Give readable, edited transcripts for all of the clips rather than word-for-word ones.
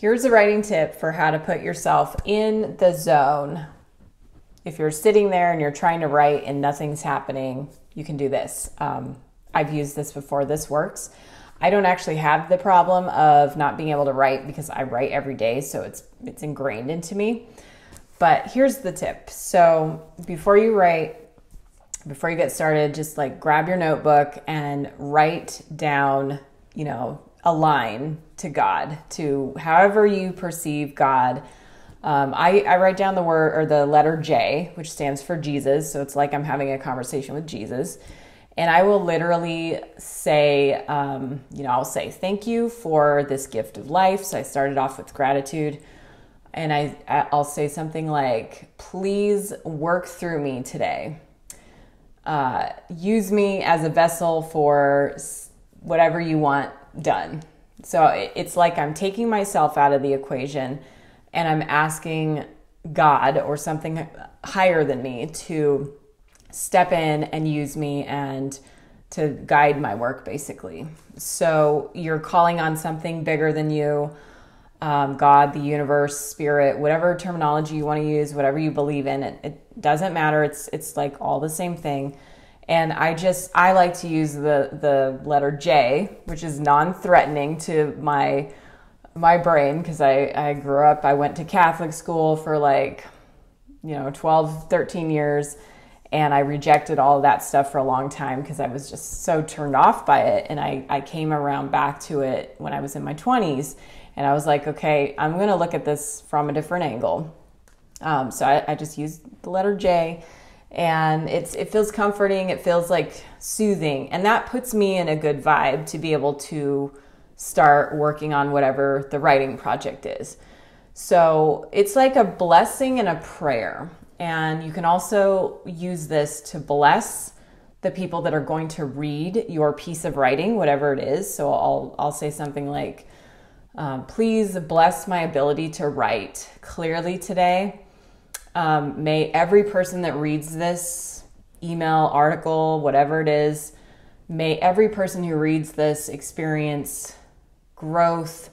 Here's a writing tip for how to put yourself in the zone. If you're sitting there and you're trying to write and nothing's happening, you can do this. I've used this before. This works. I don't actually have the problem of not being able to write because I write every day, so it's ingrained into me. But here's the tip. So before you write, before you get started, just like grab your notebook and write down, a line to God, to however you perceive God. I write down the word or the letter J, which stands for Jesus. So it's like I'm having a conversation with Jesus. And I will literally say, I'll say thank you for this gift of life. So I started off with gratitude. And I'll say something like, please work through me today. Use me as a vessel for whatever you want done. So it's like I'm taking myself out of the equation and I'm asking God or something higher than me to step in and use me and to guide my work, basically. So you're calling on something bigger than you, God, the universe, spirit, whatever terminology you want to use, whatever you believe in, it doesn't matter. It's like all the same thing. And I like to use the letter J, which is non-threatening to my brain, because I went to Catholic school for 12, 13 years, and I rejected all of that stuff for a long time because I was just so turned off by it. And I came around back to it when I was in my 20s, and I was like, okay, I'm going to look at this from a different angle. So I just used the letter J. And it feels comforting. It feels like soothing. And that puts me in a good vibe to be able to start working on whatever the writing project is. So it's like a blessing and a prayer. And you can also use this to bless the people that are going to read your piece of writing, whatever it is. So I'll say something like, please bless my ability to write clearly today. May every person that reads this email, article, whatever it is, may every person who reads this experience growth,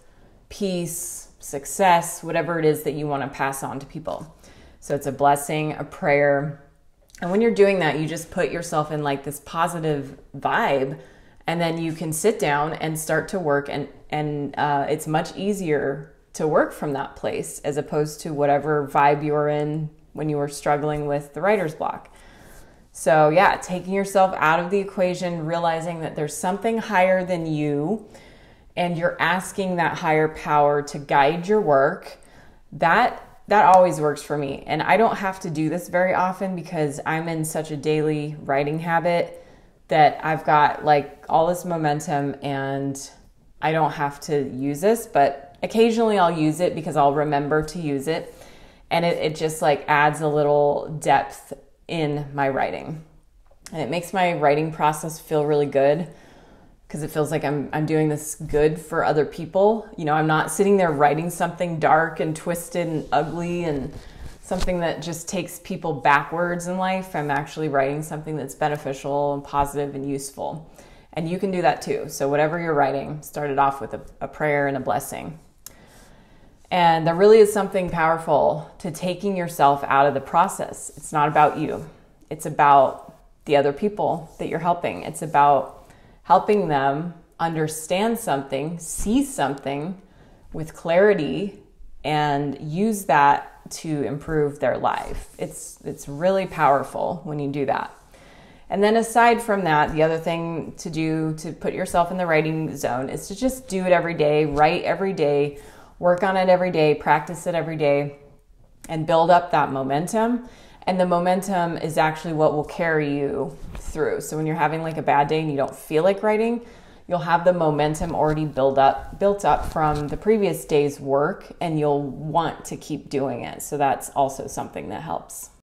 peace, success, whatever it is that you want to pass on to people. So it's a blessing, a prayer. And when you're doing that, you just put yourself in like this positive vibe, and then you can sit down and start to work, and it's much easier to work from that place as opposed to whatever vibe you were in when you were struggling with the writer's block. So yeah, taking yourself out of the equation, realizing that there's something higher than you, and you're asking that higher power to guide your work. That always works for me. And I don't have to do this very often because I'm in such a daily writing habit that I've got like all this momentum and I don't have to use this, but occasionally I'll use it because I'll remember to use it. And it just like adds a little depth in my writing. And it makes my writing process feel really good because it feels like I'm doing this good for other people. I'm not sitting there writing something dark and twisted and ugly and something that just takes people backwards in life. I'm actually writing something that's beneficial and positive and useful. And you can do that too. So whatever you're writing, start it off with a prayer and a blessing. And there really is something powerful to taking yourself out of the process. It's not about you. It's about the other people that you're helping. It's about helping them understand something, see something with clarity, and use that to improve their life. It's really powerful when you do that. And then aside from that, the other thing to do to put yourself in the writing zone is to just do it every day, write every day, work on it every day, practice it every day, and build up that momentum. And the momentum is actually what will carry you through. So when you're having like a bad day and you don't feel like writing, you'll have the momentum already built up from the previous day's work, and you'll want to keep doing it. So that's also something that helps.